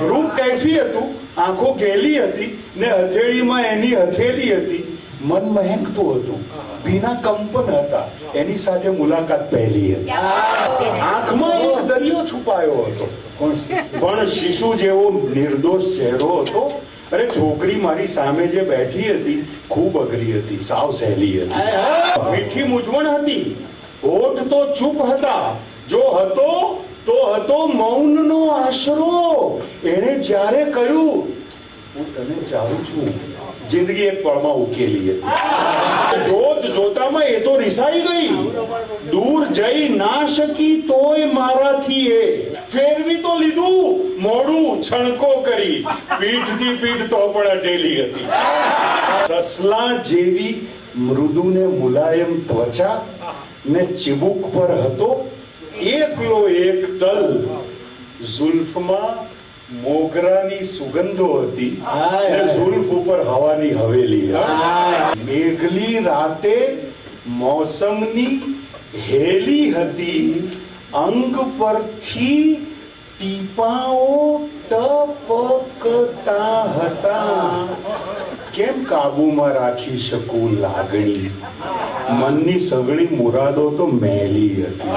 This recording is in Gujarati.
રૂપ કૈફી હતું, આંખો ગેલી હતી ને હથેળીમાં એની હથેળી હતી. મન મહેકતું હતું, ભીના કંપન હતા, એની સાથે મુલાકાત પહેલી હતી. આંખમાં એક દરિયો છુપાયો હતો, પણ શિશુ જેવો નિર્દોષ ચહેરો હતો. અરે છોકરી મારી સામે જે બેઠી હતી ખૂબ અઘરી હતી, સાવ સહેલી હતી. મીઠી મૂંઝવણ હતી, હોઠ તો ચૂપ હતા, જો હતો તો હતો મૌનનો આશરો. એણે જ્યારે કહ્યું હું તને ચાહું છું, જિંદગી એક પળમાં ઉકેલી હતી. જોત જોતામાં એ તો રિસાઈ ગઈ, દૂર જઈ ના શકી તોય મારાથી એ ફેરવી તો લીધું મોઢું છણકો કરી, પીઠથી પીઠ તો પણ અટેલી હતી. સસલા જેવી મૃદુ ને મુલાયમ ત્વચા ને ચીબુક પર હતો એકલો એક તલ. ઝુલ્ફમાં મોગરાની સુગંધો હતી અને ઝુલ્ફ ઉપર હવાની હવેલી હતી. મેઘલી રાતે મોસમની હેલી હતી, અંગ પરથી ટીપાઓ ટપકતા હતા. કેમ કાબુમાં રાખી શકું લાગણી, મનની સગળી મુરાદો તો મેલી હતી.